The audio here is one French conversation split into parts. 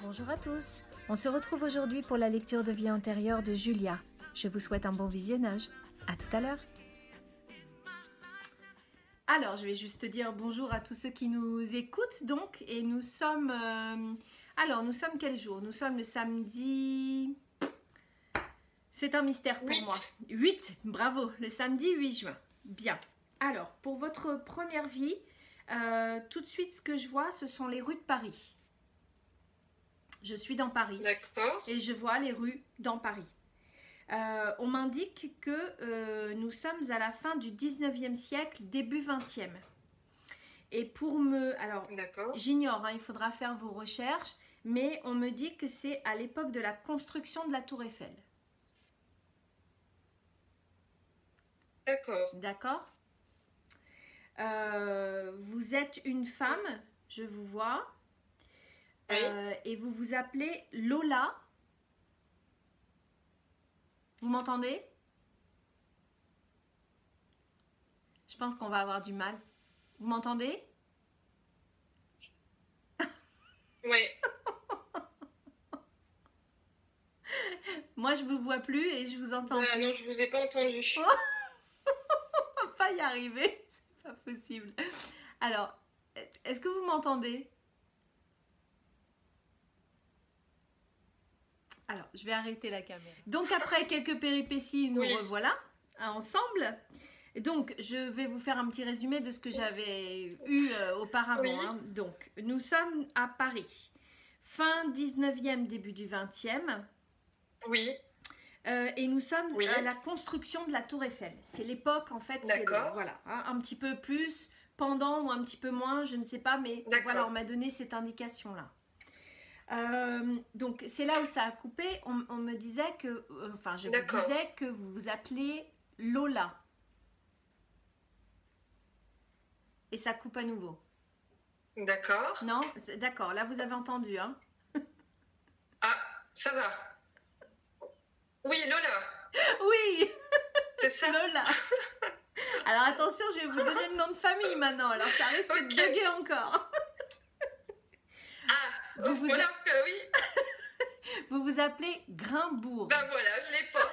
Bonjour à tous, on se retrouve aujourd'hui pour la lecture de vie antérieure de Julia. Je vous souhaite un bon visionnage. À tout à l'heure. Alors, je vais juste dire bonjour à tous ceux qui nous écoutent donc, et nous sommes... nous sommes quel jour? Nous sommes le samedi... C'est un mystère pour moi. 8, bravo, le samedi 8 juin. Bien. Alors, pour votre première vie, tout de suite, ce que je vois, ce sont les rues de Paris. Je suis dans Paris. D'accord. Et je vois les rues dans Paris. On m'indique que nous sommes à la fin du 19e siècle, début 20e. Et pour me... Alors, j'ignore, hein, il faudra faire vos recherches, mais on me dit que c'est à l'époque de la construction de la Tour Eiffel. D'accord. D'accord. Vous êtes une femme, je vous vois. Oui. Et vous vous appelez Lola. Vous m'entendez? Je pense qu'on va avoir du mal. Vous m'entendez? Oui. Moi, je vous vois plus et je vous entends plus. Non, je vous ai pas entendu. On va pas y arriver, c'est pas possible. Alors, est-ce que vous m'entendez? Alors, je vais arrêter la caméra. Donc, après quelques péripéties, nous revoilà ensemble. Donc, je vais vous faire un petit résumé de ce que j'avais eu auparavant. Oui. Hein. Donc, nous sommes à Paris. Fin 19e, début du 20e. Oui. Et nous sommes à la construction de la Tour Eiffel. C'est l'époque, en fait. D'accord. Voilà, hein, un petit peu plus, pendant ou un petit peu moins, je ne sais pas. Mais voilà, on m'a donné cette indication-là. Donc, c'est là où ça a coupé. On me disait que... Enfin, je vous disais que vous vous appelez Lola. Et ça coupe à nouveau. D'accord. Non? D'accord, là vous avez entendu, hein? Ah, ça va. Oui, Lola. Oui. C'est ça? Lola. Alors attention, je vais vous donner le nom de famille maintenant. Alors ça risque de bugger encore. Ah, voilà, oui. Vous vous appelez Grimbourg. Ben voilà, je l'ai pas.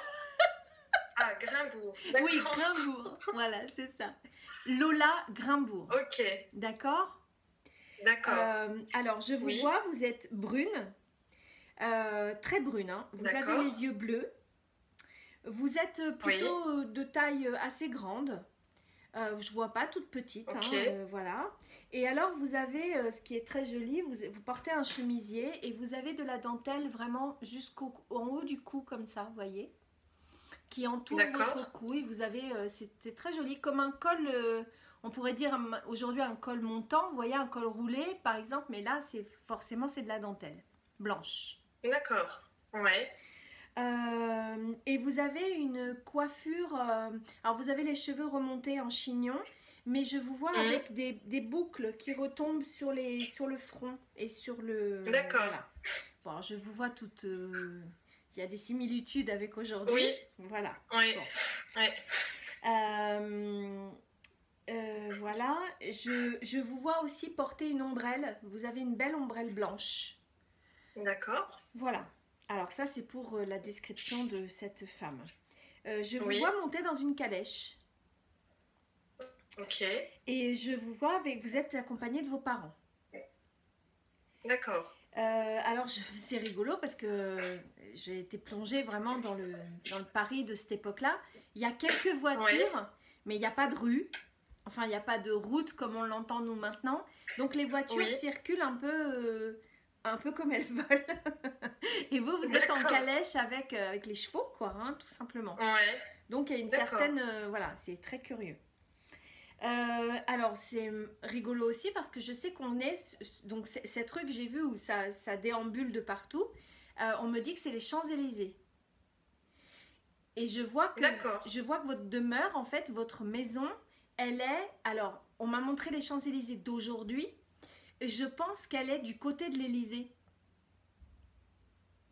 Ah, Grimbourg. Oui, Grimbourg. Voilà, c'est ça. Lola Grimbourg. Ok. D'accord? D'accord. Alors, je vous vois, vous êtes brune. Très brune, hein. Vous avez les yeux bleus. Vous êtes plutôt de taille assez grande. Je vois pas toute petite, hein, voilà. Et alors, vous avez, ce qui est très joli, vous portez un chemisier et vous avez de la dentelle vraiment jusqu'en haut du cou, comme ça, vous voyez, qui entoure votre cou. Et vous avez, c'était très joli, comme un col, on pourrait dire aujourd'hui un col montant, vous voyez, un col roulé, par exemple, mais là, forcément, c'est de la dentelle blanche. D'accord, ouais. Et vous avez une coiffure, alors vous avez les cheveux remontés en chignon, mais je vous vois avec des boucles qui retombent sur le front et sur le... D'accord. Voilà. Bon, alors je vous vois toutes... il y a des similitudes avec aujourd'hui. Oui. Voilà. Oui. Bon. Ouais. Voilà. Je vous vois aussi porter une ombrelle. Vous avez une belle ombrelle blanche. D'accord. Voilà. Alors ça, c'est pour la description de cette femme. Je vous vois monter dans une calèche. Ok. Et je vous vois vous êtes accompagné de vos parents. D'accord. Alors, c'est rigolo parce que j'ai été plongée vraiment dans le Paris de cette époque-là. Il y a quelques voitures, mais il n'y a pas de rue. Enfin, il n'y a pas de route comme on l'entend nous maintenant. Donc, les voitures circulent un peu comme elles veulent. Et vous êtes en calèche avec les chevaux, quoi, hein, tout simplement. Ouais. Donc, il y a une certaine... voilà, c'est très curieux. Alors, c'est rigolo aussi parce que je sais qu'on est... Donc, cette rue que j'ai vue où ça déambule de partout, on me dit que c'est les Champs-Élysées. Et je vois que votre demeure, en fait, votre maison, elle est... Alors, on m'a montré les Champs-Élysées d'aujourd'hui. Je pense qu'elle est du côté de l'Élysée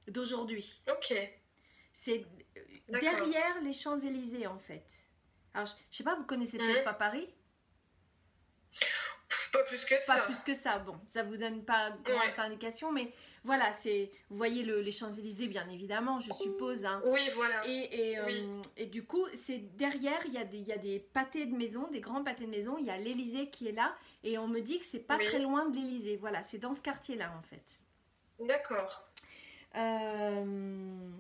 d'aujourd'hui. Ok. C'est derrière les Champs-Élysées, en fait. Alors, je sais pas, vous connaissez peut-être pas Paris? Pas plus que Pas ça. plus que ça. Bon, ça vous donne pas grande Ouais. indication, mais voilà, c'est, vous voyez les Champs-Élysées, bien évidemment, je suppose, hein. Oui, voilà. Oui. Et du coup, c'est derrière, il y a des pâtés de maison, des grands pâtés de maison. Il y a l'Élysée qui est là, et on me dit que c'est pas très Oui. loin de l'Élysée. Voilà, c'est dans ce quartier-là, en fait. D'accord. Euh,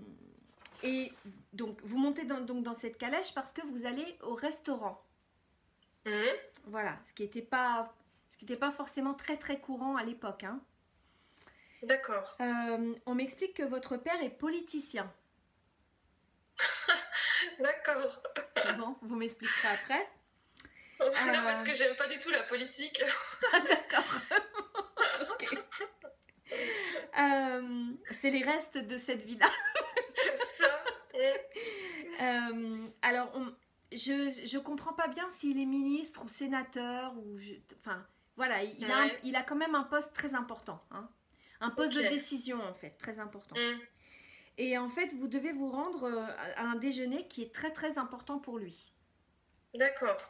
et donc, vous montez donc dans cette calèche parce que vous allez au restaurant. Mhm. Voilà, ce qui était pas forcément très très courant à l'époque, hein. D'accord. On m'explique que votre père est politicien. D'accord. Bon, vous m'expliquerez après. Non, parce que j'aime pas du tout la politique. D'accord. Ok. C'est les restes de cette vie-là. C'est ça. Alors, je comprends pas bien s'il est ministre ou sénateur enfin, voilà, Ouais. il a quand même un poste très important, hein. Un poste Ok. de décision en fait, très important. Mm. Et en fait, vous devez vous rendre à un déjeuner qui est très très important pour lui. D'accord.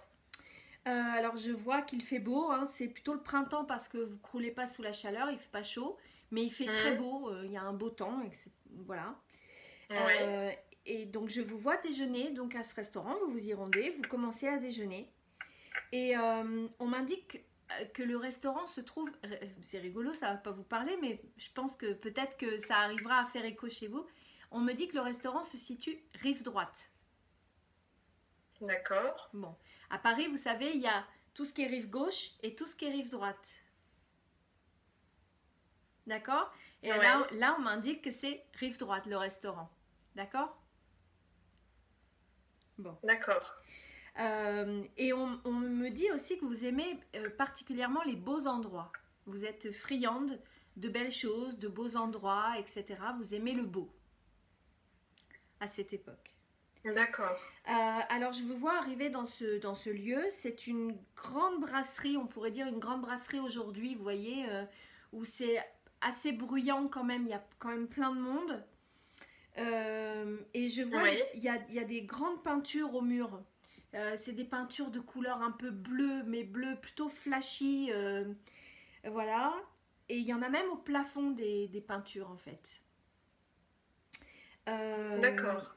Alors je vois qu'il fait beau, hein, c'est plutôt le printemps parce que vous croulez pas sous la chaleur, il fait pas chaud, mais il fait très Mm. beau, il y a un beau temps, voilà. Ouais. Euh, et donc je vous vois déjeuner donc à ce restaurant, vous vous y rendez, vous commencez à déjeuner. Et on m'indique que le restaurant se trouve, c'est rigolo, ça va pas vous parler, mais je pense que peut-être que ça arrivera à faire écho chez vous. On me dit que le restaurant se situe rive droite. D'accord. Bon, à Paris, vous savez, il y a tout ce qui est rive gauche et tout ce qui est rive droite. D'accord? Et Ouais. là, on m'indique que c'est rive droite, le restaurant. D'accord? Bon. D'accord. Et on me dit aussi que vous aimez particulièrement les beaux endroits. Vous êtes friande de belles choses, de beaux endroits, etc. Vous aimez le beau à cette époque. D'accord. Alors je vous vois arriver dans ce lieu. C'est une grande brasserie, on pourrait dire une grande brasserie aujourd'hui, vous voyez, où c'est assez bruyant quand même. Il y a quand même plein de monde. Et je vois, Oui. il y a des grandes peintures au mur. C'est des peintures de couleur un peu bleu, mais bleu plutôt flashy. Voilà. Et il y en a même au plafond des peintures en fait. Euh, D'accord.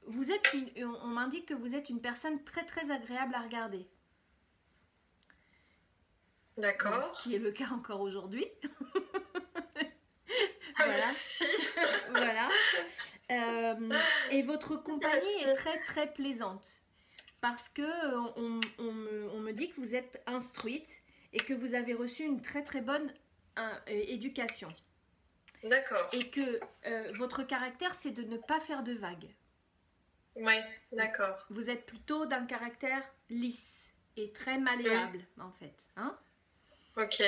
on m'indique que vous êtes une personne très très agréable à regarder. Bon, ce D'accord. qui est le cas encore aujourd'hui. Ah, Voilà. merci. Voilà. Et votre compagnie est Merci. très très plaisante. Parce que on me dit que vous êtes instruite et que vous avez reçu une très très bonne éducation. D'accord. Et que votre caractère, c'est de ne pas faire de vagues. Oui, d'accord. Vous êtes plutôt d'un caractère lisse et très Mm. malléable, en fait, hein. Ok.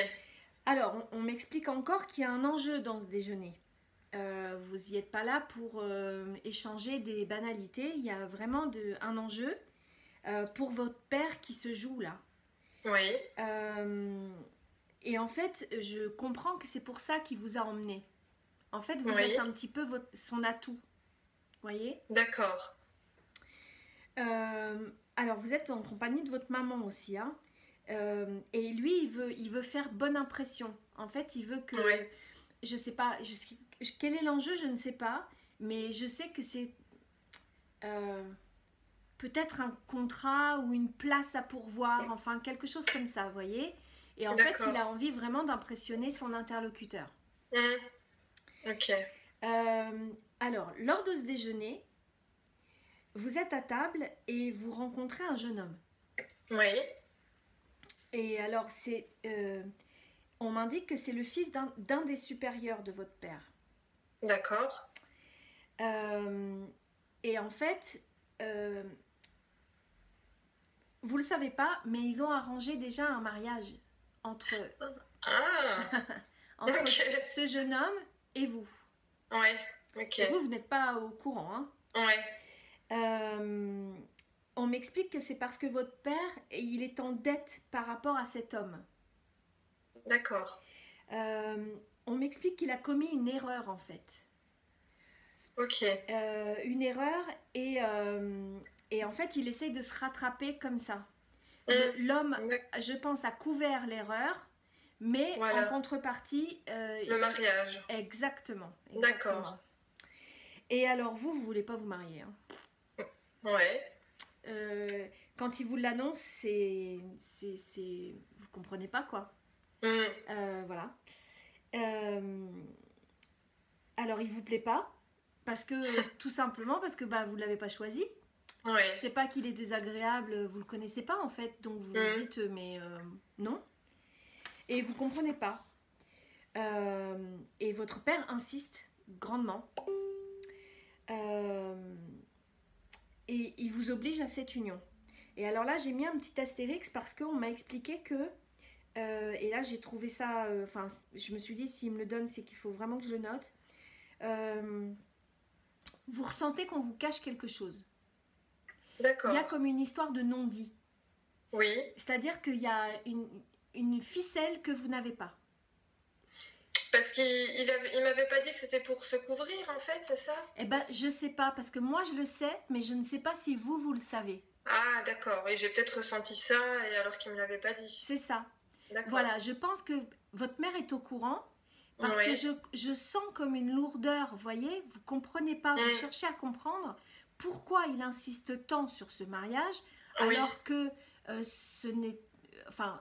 Alors, on m'explique encore qu'il y a un enjeu dans ce déjeuner. Vous n'y êtes pas là pour échanger des banalités. Il y a vraiment un enjeu pour votre père qui se joue là. Oui. Et en fait, je comprends que c'est pour ça qu'il vous a emmené. En fait, vous Oui. êtes un petit peu son atout. Voyez. D'accord. Alors, vous êtes en compagnie de votre maman aussi, hein. Et lui, il veut faire bonne impression. En fait, il veut que... Oui. Je sais pas, quel est l'enjeu, je ne sais pas. Mais je sais que c'est peut-être un contrat ou une place à pourvoir. Enfin, quelque chose comme ça, vous voyez. Et en fait, il D'accord. a envie vraiment d'impressionner son interlocuteur. Mm. Ok. Alors, lors de ce déjeuner, vous êtes à table et vous rencontrez un jeune homme. Oui. Et alors, on m'indique que c'est le fils d'un des supérieurs de votre père. D'accord. Et en fait, vous le savez pas, mais ils ont arrangé déjà un mariage entre, Ah. entre Ok. ce jeune homme et vous. Ouais. Ok. Et vous n'êtes pas au courant, hein. Ouais. On m'explique que c'est parce que votre père, il est en dette par rapport à cet homme. D'accord. On m'explique qu'il a commis une erreur en fait. Ok. Une erreur et en fait il essaye de se rattraper comme ça. L'homme, je pense, a couvert l'erreur, mais en contrepartie... le mariage. Exactement. D'accord. Et alors, vous ne voulez pas vous marier, hein? Ouais. Quand il vous l'annonce, c'est... Vous comprenez pas, quoi. Voilà. Alors, il vous plaît pas, parce que, tout simplement, parce que vous l'avez pas choisi. Ouais. C'est pas qu'il est désagréable, vous le connaissez pas, en fait, donc vous vous dites, mais non. Et vous comprenez pas. Et votre père insiste grandement. Et il vous oblige à cette union. Et alors là, j'ai mis un petit astérix parce qu'on m'a expliqué que... et là, j'ai trouvé ça... Enfin, je me suis dit, s'il me le donne, c'est qu'il faut vraiment que je le note. Vous ressentez qu'on vous cache quelque chose. D'accord. Il y a comme une histoire de non-dit. Oui. C'est-à-dire qu'il y a une ficelle que vous n'avez pas. Parce qu'il m'avait pas dit que c'était pour se couvrir, en fait, c'est ça? Eh ben, je sais pas, parce que moi, je le sais, mais je ne sais pas si vous le savez. Ah, d'accord. Et j'ai peut-être ressenti ça, et alors qu'il me l'avait pas dit. C'est ça. Voilà, je pense que votre mère est au courant, parce que je sens comme une lourdeur, vous voyez, vous comprenez pas, vous cherchez à comprendre pourquoi il insiste tant sur ce mariage, alors que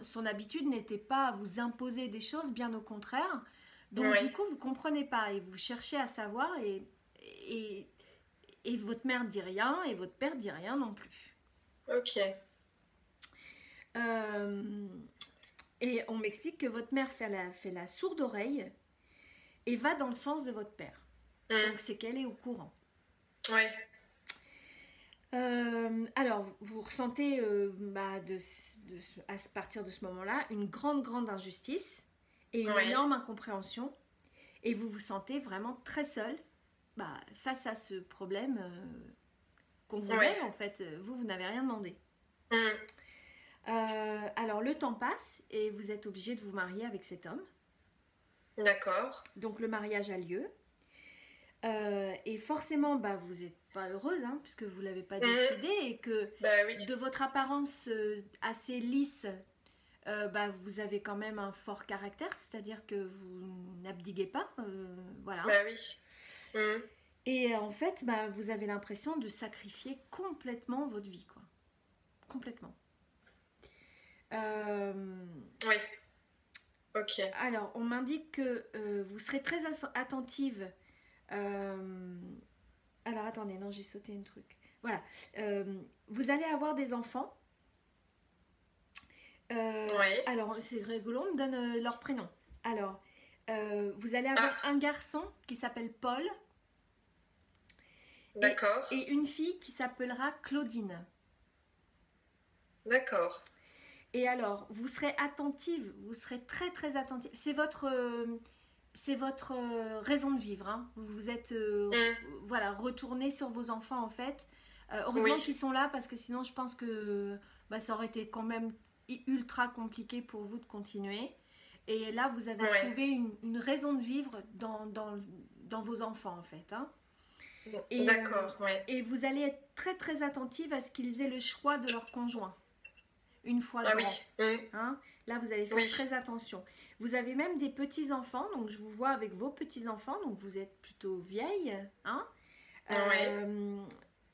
son habitude n'était pas à vous imposer des choses, bien au contraire. Donc du coup, vous comprenez pas et vous cherchez à savoir et votre mère dit rien et votre père dit rien non plus. Ok. Et on m'explique que votre mère fait la sourde oreille et va dans le sens de votre père. Donc c'est qu'elle est au courant. Oui. Alors, vous ressentez à partir de ce moment-là une grande injustice et une énorme incompréhension, et vous vous sentez vraiment très seul face à ce problème qu'on vous met, en fait. Vous n'avez rien demandé. Alors, le temps passe et vous êtes obligé de vous marier avec cet homme. D'accord. Donc, le mariage a lieu. Et forcément, vous n'êtes pas heureuse, hein, puisque vous ne l'avez pas décidé, et que de votre apparence assez lisse, vous avez quand même un fort caractère, c'est-à-dire que vous n'abdiguez pas, voilà. Et en fait, vous avez l'impression de sacrifier complètement votre vie, quoi. Complètement. Oui. Ok. Alors, on m'indique que vous serez très attentive. Alors, attendez, non, j'ai sauté un truc. Voilà. Vous allez avoir des enfants. Alors, c'est rigolo, on me donne leur prénom. Alors, vous allez avoir un garçon qui s'appelle Paul. D'accord. Et une fille qui s'appellera Claudine. D'accord. Et alors, vous serez attentive, vous serez très attentive. C'est votre raison de vivre. Hein. Vous êtes retourné sur vos enfants, en fait. Heureusement qu'ils sont là, parce que sinon, je pense que ça aurait été quand même ultra compliqué pour vous de continuer. Et là, vous avez trouvé une raison de vivre dans vos enfants, en fait. Hein. D'accord, Et vous allez être très attentive à ce qu'ils aient le choix de leur conjoint. Une fois grand. Hein? Là, vous allez faire très attention. Vous avez même des petits-enfants, donc je vous vois avec vos petits-enfants, donc vous êtes plutôt vieille. Hein?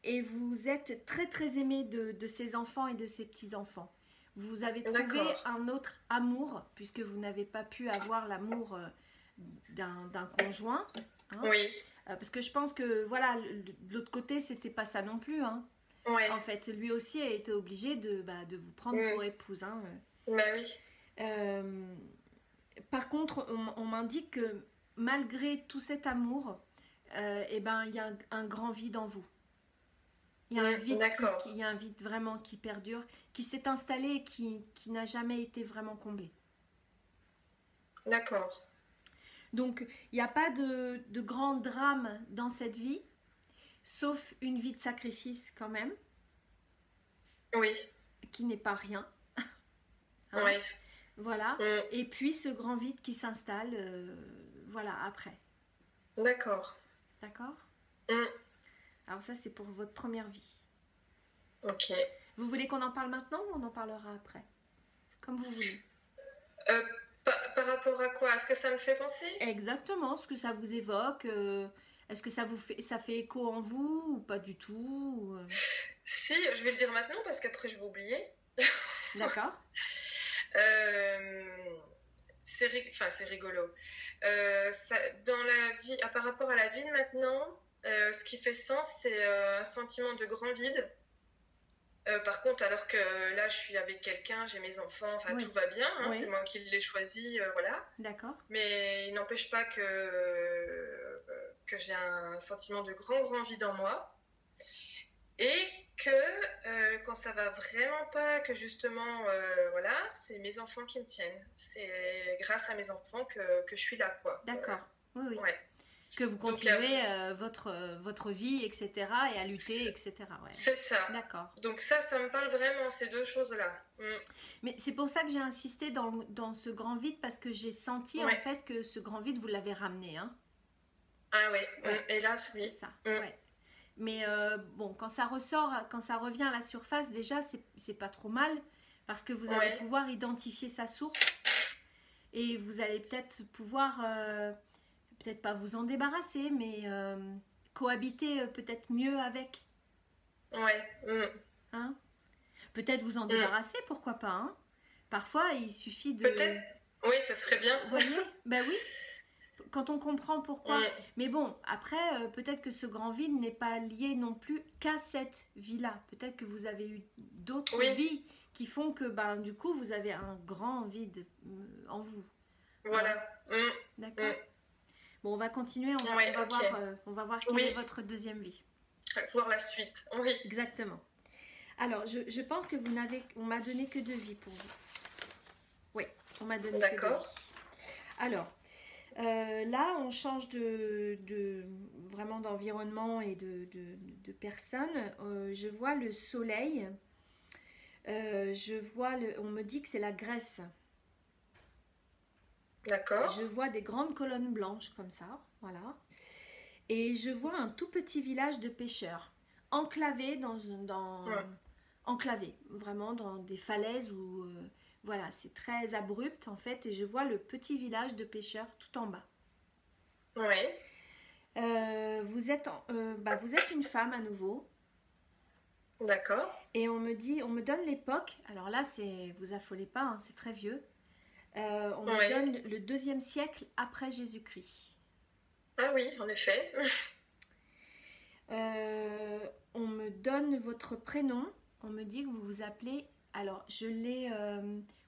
Et vous êtes très aimée de ces enfants et de ces petits-enfants. Vous avez trouvé un autre amour, puisque vous n'avez pas pu avoir l'amour d'un conjoint. Hein? Parce que je pense que, voilà, de l'autre côté, c'était pas ça non plus. Hein? En fait, lui aussi a été obligé de vous prendre pour épouse. Hein. Par contre, on m'indique que malgré tout cet amour, il y a un grand vide en vous. Il y a un vide vraiment qui perdure, qui s'est installé et qui n'a jamais été vraiment comblé. D'accord. Donc, il n'y a pas de grand drame dans cette vie, sauf une vie de sacrifice quand même. Oui. Qui n'est pas rien. Hein? Voilà. Et puis, ce grand vide qui s'installe, après. D'accord. D'accord. Alors ça, c'est pour votre première vie. Ok. Vous voulez qu'on en parle maintenant ou on en parlera après? Comme vous voulez. Par rapport à quoi? À ce que ça me fait penser? Exactement, ce que ça vous évoque. Est-ce que ça fait écho en vous ou pas du tout? Si, je vais le dire maintenant parce qu'après je vais oublier. D'accord. C'est rigolo. Dans la vie, par rapport à la vie de maintenant, ce qui fait sens, c'est un sentiment de grand vide. Par contre, alors que là, je suis avec quelqu'un, j'ai mes enfants, enfin, tout va bien, hein, c'est moi qui l'ai choisi, voilà. D'accord. Mais il n'empêche pas que j'ai un sentiment de grand vide en moi. Et que quand ça va vraiment pas, que justement, voilà, c'est mes enfants qui me tiennent. C'est grâce à mes enfants que je suis là, quoi. D'accord, oui. Ouais. Que vous continuez votre vie, etc. et à lutter, etc. Ouais. C'est ça. D'accord. Donc ça me parle vraiment, ces deux choses-là. Mais c'est pour ça que j'ai insisté dans ce grand vide, parce que j'ai senti en fait que ce grand vide, vous l'avez ramené. Hein. Ah ouais, hélas, oui. C'est ça, ouais. Mais bon, quand ça revient à la surface, déjà, c'est pas trop mal, parce que vous allez pouvoir identifier sa source et vous allez peut-être pouvoir, peut-être pas vous en débarrasser, mais cohabiter peut-être mieux avec. Ouais. Hein? Peut-être vous en débarrasser, pourquoi pas. Hein? Parfois, il suffit de... Peut-être, oui, ça serait bien. Vous voyez? Ben oui. Quand on comprend pourquoi. Mais bon, après, peut-être que ce grand vide n'est pas lié non plus qu'à cette vie-là. Peut-être que vous avez eu d'autres vies qui font que, ben, du coup, vous avez un grand vide en vous. Voilà. D'accord. Bon, on va continuer. On va voir quelle est votre deuxième vie. Voir la suite. Oui. Exactement. Alors, je pense que on m'a donné que 2 vies pour vous. Oui, on m'a donné que 2 vies. D'accord. Alors... là, on change vraiment d'environnement et de personne. Je vois le soleil. On me dit que c'est la Grèce. D'accord. Je vois des grandes colonnes blanches comme ça, voilà. Et je vois un tout petit village de pêcheurs, enclavé enclavé, vraiment dans des falaises où... voilà, c'est très abrupt en fait, et je vois le petit village de pêcheurs tout en bas. Oui. Vous êtes une femme à nouveau. D'accord. Et on me donne l'époque. Alors là, vous affolez pas, hein, c'est très vieux. On me donne le 2e siècle après Jésus-Christ. Ah oui, en effet. On me donne votre prénom. On me dit que vous vous appelez... Alors,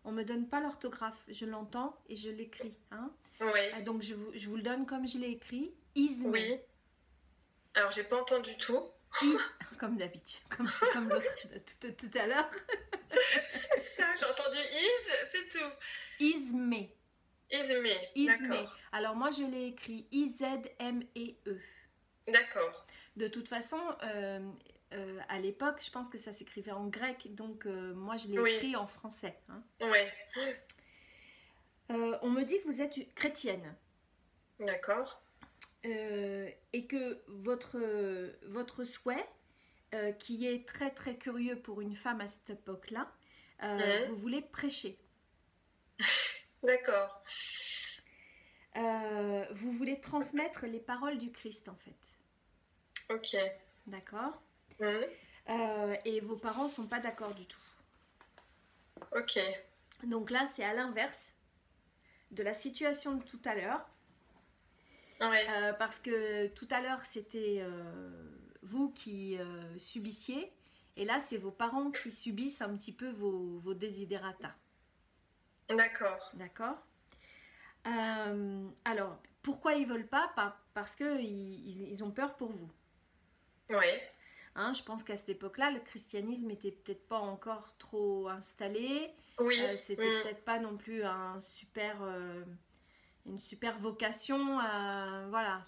on me donne pas l'orthographe, je l'entends et je l'écris. Hein. Oui. Donc, je vous le donne comme je l'ai écrit. Isme. Oui. Alors, j'ai pas entendu tout. Comme d'habitude, comme l'autre tout à l'heure. C'est ça, j'ai entendu c'est tout. Isme. D'accord. Alors, moi, je l'ai écrit I-Z-M-E-E. D'accord. De toute façon... à l'époque, je pense que ça s'écrivait en grec, donc moi je l'ai écrit en français. Hein. Oui. On me dit que vous êtes chrétienne. D'accord. Et que votre souhait, qui est très très curieux pour une femme à cette époque-là, vous voulez prêcher. D'accord. Vous voulez transmettre les paroles du Christ en fait. Ok. D'accord. Et vos parents sont pas d'accord du tout. Ok. Donc là, c'est à l'inverse de la situation de tout à l'heure. Ouais. Parce que tout à l'heure, c'était vous qui subissiez. Et là, c'est vos parents qui subissent un petit peu vos desiderata. D'accord. D'accord. Alors, pourquoi ils veulent pas? Parce qu'ils ont peur pour vous. Oui. Hein, je pense qu'à cette époque-là, le christianisme n'était peut-être pas encore trop installé. Oui. C'était peut-être pas non plus une super vocation. Voilà.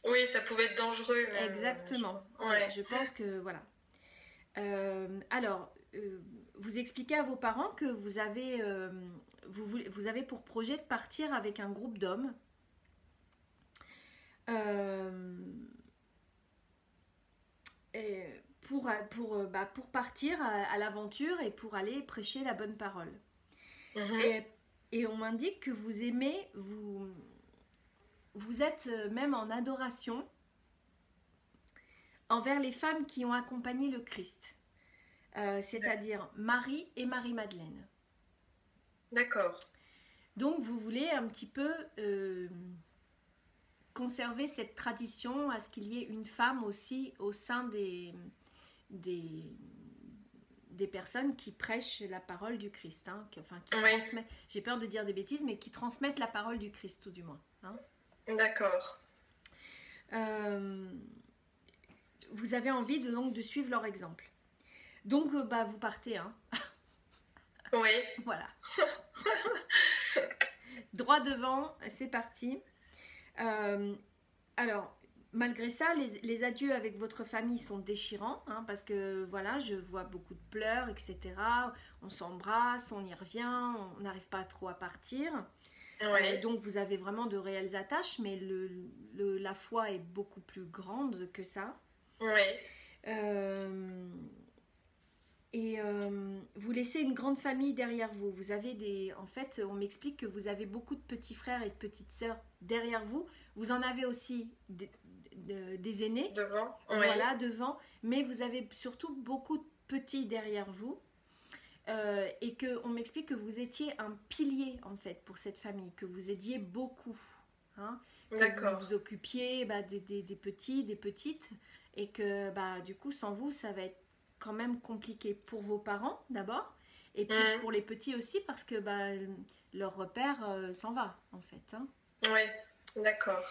Oui, ça pouvait être dangereux. Exactement. Je pense que voilà. Alors, vous expliquez à vos parents que vous avez pour projet de partir avec un groupe d'hommes. pour partir à l'aventure et pour aller prêcher la bonne parole. Mhm. Et on m'indique que vous aimez, vous êtes même en adoration envers les femmes qui ont accompagné le Christ, c'est-à-dire Marie et Marie-Madeleine. D'accord. Donc vous voulez un petit peu conserver cette tradition à ce qu'il y ait une femme aussi au sein des personnes qui prêchent la parole du Christ, hein, qui transmettent, j'ai peur de dire des bêtises, mais qui transmettent la parole du Christ tout du moins. Hein. D'accord. Vous avez envie donc de suivre leur exemple. Donc vous partez. Hein. Oui. Voilà. Droit devant, c'est parti. Alors, malgré ça, les adieux avec votre famille sont déchirants, hein, parce que voilà, je vois beaucoup de pleurs, etc. On s'embrasse, on y revient, on n'arrive pas trop à partir. Oui. Donc vous avez vraiment de réelles attaches, mais la foi est beaucoup plus grande que ça. Oui. Et vous laissez une grande famille derrière vous. Vous avez en fait, on m'explique que vous avez beaucoup de petits frères et de petites sœurs derrière vous. Vous en avez aussi des aînés. Devant. Voilà, devant. Mais vous avez surtout beaucoup de petits derrière vous. Et qu'on m'explique que vous étiez un pilier, en fait, pour cette famille. Que vous aidiez beaucoup. Hein, que vous vous occupiez des petits, des petites. Et que, du coup, sans vous, ça va être quand même compliqué pour vos parents d'abord et puis pour les petits aussi parce que leur repère s'en va en fait. Hein. Oui, d'accord.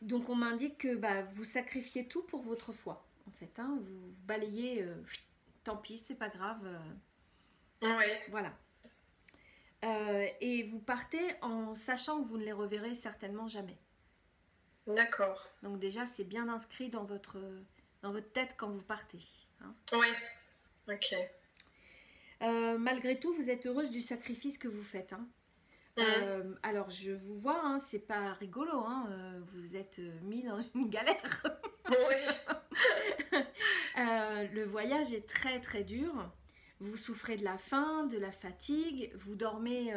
Donc on m'indique que vous sacrifiez tout pour votre foi en fait. Hein. Vous balayez, tant pis, c'est pas grave. Oui. Voilà. Et vous partez en sachant que vous ne les reverrez certainement jamais. D'accord. Donc déjà, c'est bien inscrit dans votre tête quand vous partez. Hein. Oui, ok. Malgré tout, vous êtes heureuse du sacrifice que vous faites. Hein. Alors, je vous vois, hein, c'est pas rigolo. Hein, vous êtes mis dans une galère. Oui. Le voyage est très très dur. Vous souffrez de la faim, de la fatigue. Vous dormez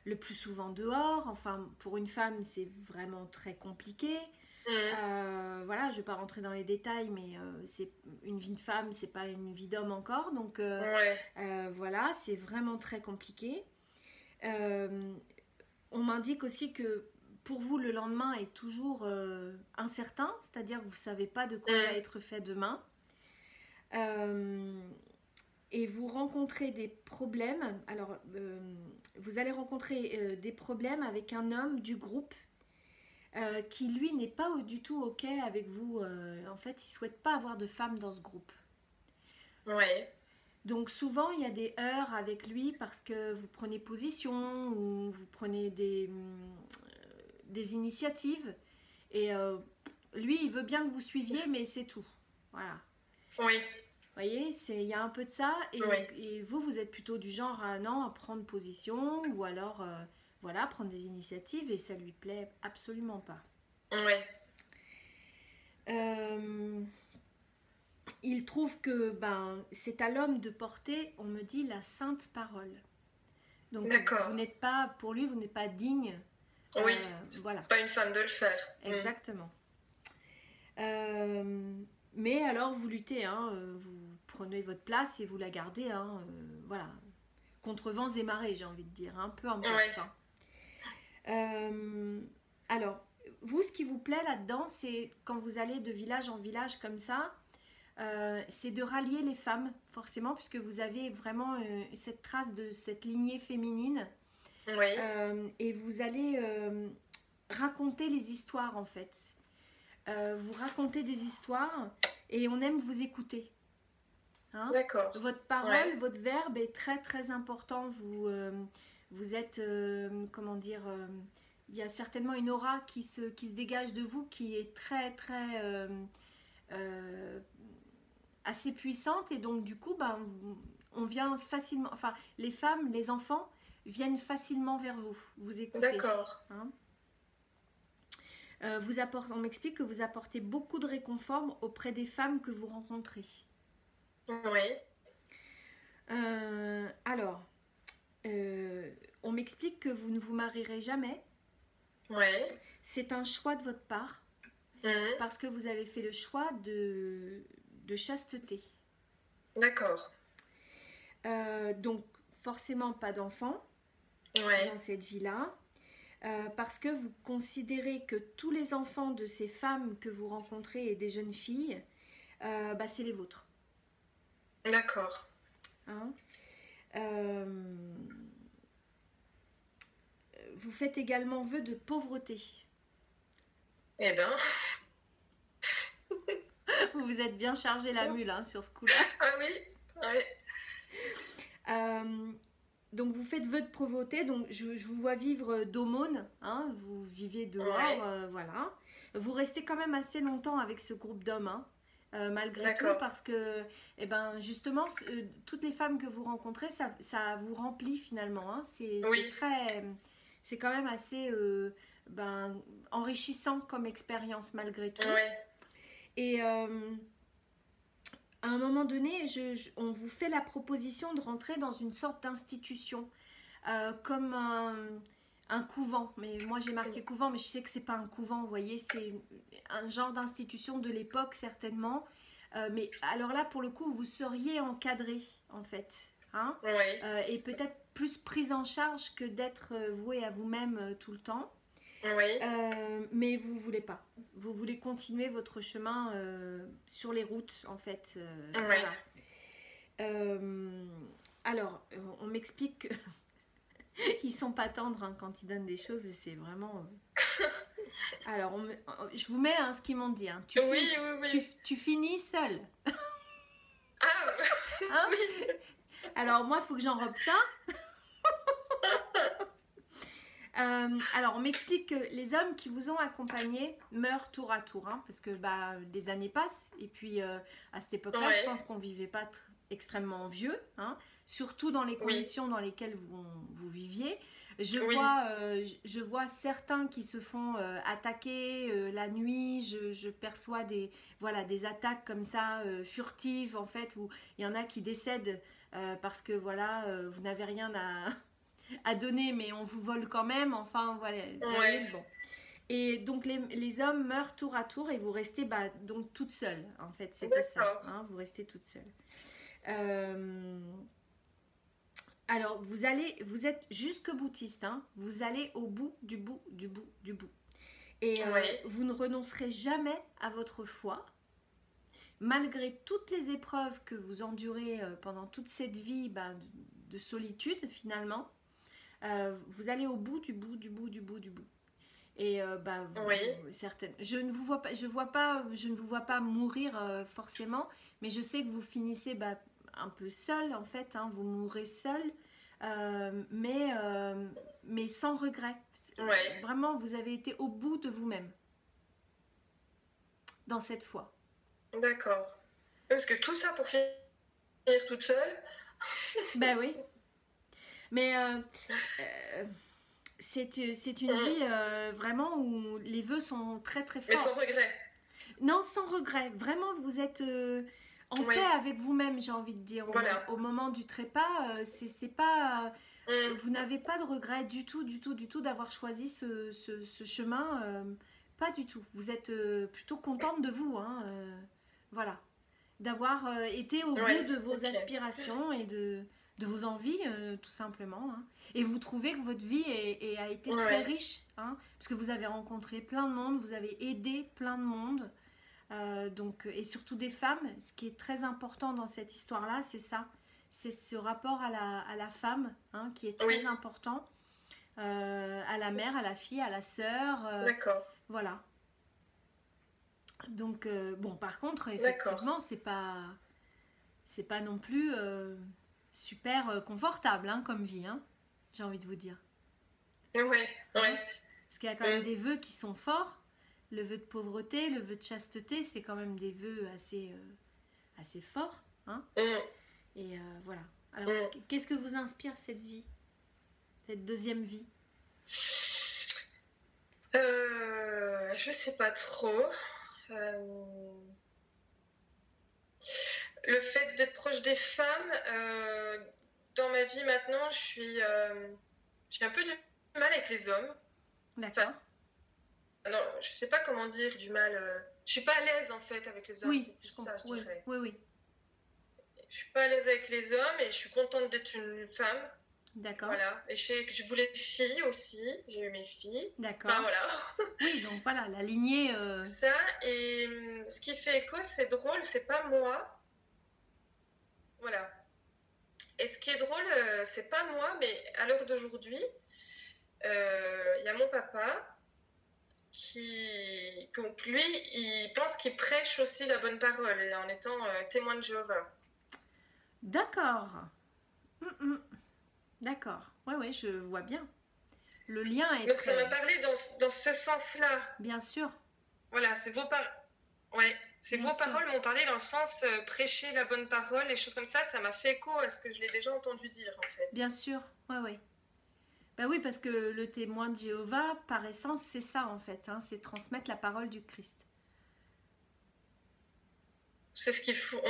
le plus souvent dehors. Enfin, pour une femme, c'est vraiment très compliqué. Voilà, je ne vais pas rentrer dans les détails, mais c'est une vie de femme, c'est pas une vie d'homme encore. Donc, voilà, c'est vraiment très compliqué. On m'indique aussi que pour vous, le lendemain est toujours incertain, c'est-à-dire que vous ne savez pas de quoi va être fait demain. Et vous rencontrez des problèmes. Alors, vous allez rencontrer des problèmes avec un homme du groupe qui, lui, n'est pas du tout OK avec vous. En fait, il ne souhaite pas avoir de femme dans ce groupe. Oui. Donc, souvent, il y a des heurts avec lui parce que vous prenez position ou vous prenez des initiatives. Et lui, il veut bien que vous suiviez, mais c'est tout. Voilà. Oui. Vous voyez, il y a un peu de ça. Et vous êtes plutôt du genre à prendre position ou alors voilà, prendre des initiatives et ça lui plaît absolument pas. Oui. Il trouve que c'est à l'homme de porter, on me dit, la sainte parole. Donc vous n'êtes pas, pour lui, vous n'êtes pas digne. Oui, voilà. C'est pas une femme de le faire. Exactement. Mais alors vous luttez, hein, vous prenez votre place et vous la gardez, hein, voilà, contre vents et marées, j'ai envie de dire, un peu importe. Ouais. Hein. Alors, vous, ce qui vous plaît là-dedans, c'est quand vous allez de village en village comme ça, c'est de rallier les femmes, forcément, puisque vous avez vraiment cette trace de cette lignée féminine. Oui. Et vous allez raconter les histoires, en fait. Vous racontez des histoires et on aime vous écouter. Hein? D'accord. Votre parole, votre verbe est très très important. Vous êtes, comment dire, il y a certainement une aura qui se dégage de vous qui est très très assez puissante et donc du coup, on vient facilement, enfin les femmes, les enfants viennent facilement vers vous. Vous écoutez. D'accord. Hein? On m'explique que vous apportez beaucoup de réconfort auprès des femmes que vous rencontrez. Oui. Alors, on m'explique que vous ne vous marierez jamais. Oui. C'est un choix de votre part. Parce que vous avez fait le choix de chasteté. D'accord. Donc, forcément pas d'enfants dans cette vie-là. Parce que vous considérez que tous les enfants de ces femmes que vous rencontrez et des jeunes filles, c'est les vôtres. D'accord. Hein, vous faites également vœu de pauvreté. Eh ben. Vous vous êtes bien chargé la mule sur ce coup-là. Ah oui, oui. Donc vous faites vœu de pauvreté, donc je vous vois vivre d'aumône, hein, vous vivez dehors, voilà. Vous restez quand même assez longtemps avec ce groupe d'hommes, malgré tout, parce que justement, toutes les femmes que vous rencontrez, ça vous remplit finalement. Hein. C'est quand même assez enrichissant comme expérience malgré tout. Ouais. Et à un moment donné, on vous fait la proposition de rentrer dans une sorte d'institution, comme un couvent. Mais moi, j'ai marqué couvent, mais je sais que c'est pas un couvent, vous voyez, c'est un genre d'institution de l'époque, certainement. Mais alors là, pour le coup, vous seriez encadré, en fait. Hein, et peut-être plus prise en charge que d'être voué à vous-même tout le temps. Oui. Mais vous voulez pas. Vous voulez continuer votre chemin sur les routes, en fait. Voilà. Alors, on m'explique qu'ils sont pas tendres quand ils donnent des choses et c'est vraiment... Alors, je vous mets ce qu'ils m'ont dit. Hein. Tu finis seul. Ah hein oui. Alors, moi, il faut que j'enrobe ça. Alors, on m'explique que les hommes qui vous ont accompagné meurent tour à tour, hein, parce que des années passent, et puis à cette époque-là, je pense qu'on ne vivait pas extrêmement vieux, hein, surtout dans les conditions dans lesquelles vous viviez. Je vois certains qui se font attaquer la nuit, je perçois des attaques comme ça, furtives, en fait, où il y en a qui décèdent parce que vous n'avez rien à donner, mais on vous vole quand même, enfin voilà. Voyez, bon. Et donc les hommes meurent tour à tour et vous restez donc toute seule, en fait, c'était ça, hein, vous restez toute seule. Alors vous êtes jusque boutiste, hein, vous allez au bout du bout du bout du bout. Et vous ne renoncerez jamais à votre foi, malgré toutes les épreuves que vous endurez pendant toute cette vie de solitude finalement. Vous allez au bout du bout du bout du bout du bout. Et certaines. Je ne vous vois pas mourir forcément, mais je sais que vous finissez un peu seul en fait. Hein, vous mourrez seul, mais sans regret. Vraiment, vous avez été au bout de vous-même dans cette foi. D'accord. Parce que tout ça pour finir toute seule. Ben oui. Mais c'est une vie vraiment où les vœux sont très très forts. Mais sans regret. Non, sans regret. Vraiment, vous êtes en paix avec vous-même, j'ai envie de dire. Au moment du trépas, c'est pas... vous n'avez pas de regret du tout d'avoir choisi ce chemin. Pas du tout. Vous êtes plutôt contente de vous. Hein, voilà. D'avoir été au bout de vos aspirations et de vos envies, tout simplement. Hein. Et vous trouvez que votre vie a été très riche, hein, parce que vous avez rencontré plein de monde, vous avez aidé plein de monde, et surtout des femmes. Ce qui est très important dans cette histoire-là, c'est ça. C'est ce rapport à la femme, hein, qui est très important, à la mère, à la fille, à la sœur. D'accord. Voilà. Donc, par contre, effectivement, c'est pas non plus... super confortable comme vie, hein, j'ai envie de vous dire. Ouais. Parce qu'il y a quand même des vœux qui sont forts. Le vœu de pauvreté, le vœu de chasteté, c'est quand même des vœux assez forts. Hein. Et voilà. Alors, qu'est-ce que vous inspire cette vie, cette deuxième vie? Je sais pas trop. Le fait d'être proche des femmes, dans ma vie maintenant, j'ai un peu du mal avec les hommes. D'accord. Non, je sais pas comment dire du mal. Je suis pas à l'aise en fait avec les hommes, oui, c'est plus ça, je dirais. Oui. Je suis pas à l'aise avec les hommes et je suis contente d'être une femme. D'accord. Voilà. Et je voulais des filles aussi. J'ai eu mes filles. D'accord. Enfin, voilà. Oui, donc voilà, la lignée. Ça, et ce qui fait écho, c'est drôle, c'est pas moi. Voilà. Et ce qui est drôle, c'est pas moi, mais à l'heure d'aujourd'hui, il y a mon papa donc lui, il pense qu'il prêche aussi la bonne parole en étant témoin de Jéhovah. D'accord. D'accord. Ouais, je vois bien. Le lien est. Donc ça m'a parlé dans ce sens-là. Bien sûr. Voilà, c'est vos paroles. Ouais, c'est vos paroles m'ont parlé dans le sens prêcher la bonne parole, les choses comme ça. Ça m'a fait écho à ce que je l'ai déjà entendu dire en fait. Bien sûr. Ouais. Ben oui, parce que le témoin de Jéhovah, par essence, c'est ça en fait, hein, c'est transmettre la parole du Christ. C'est ce qu'il faut.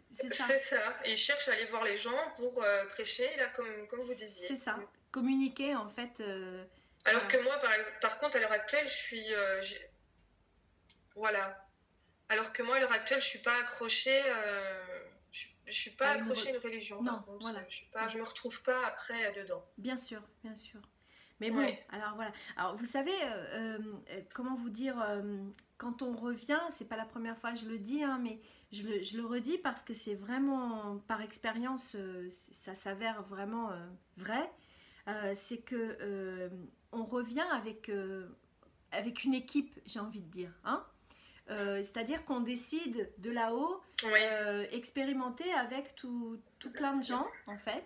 C'est ça. Et ils cherchent à aller voir les gens pour prêcher, là, comme vous disiez. C'est ça. Communiquer en fait. Alors que moi, par contre, à l'heure actuelle, je suis. Voilà. Alors que moi, à l'heure actuelle, je suis pas accrochée. Je suis pas accrochée à une religion. Non, par contre. voilà. Je me retrouve pas après dedans. Bien sûr. Mais bon, alors voilà. Alors vous savez, comment vous dire, quand on revient, c'est pas la première fois que je le dis, hein, mais je le redis parce que c'est vraiment, par expérience, ça s'avère vraiment vrai. C'est que on revient avec une équipe, j'ai envie de dire, hein. C'est-à-dire qu'on décide de là-haut expérimenter avec tout plein de gens en fait,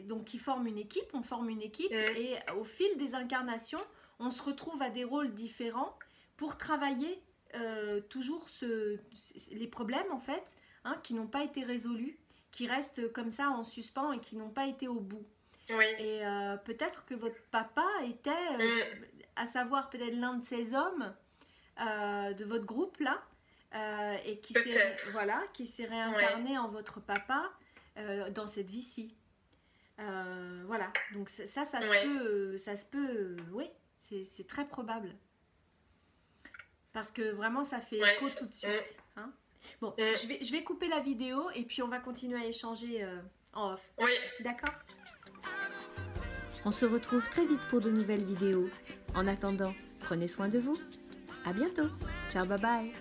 donc qui forment une équipe, on forme une équipe et au fil des incarnations on se retrouve à des rôles différents pour travailler toujours les problèmes en fait, hein, qui n'ont pas été résolus, qui restent comme ça en suspens et qui n'ont pas été au bout. Et peut-être que votre papa était à savoir peut-être l'un de ces hommes de votre groupe là, et qui s'est réincarné en votre papa dans cette vie-ci. Voilà, donc ça se peut, oui, c'est très probable. Parce que vraiment ça fait écho tout de suite. Hein. Bon, je vais couper la vidéo et puis on va continuer à échanger en off. Oui. D'accord ? On se retrouve très vite pour de nouvelles vidéos. En attendant, prenez soin de vous. À bientôt. Ciao, bye bye.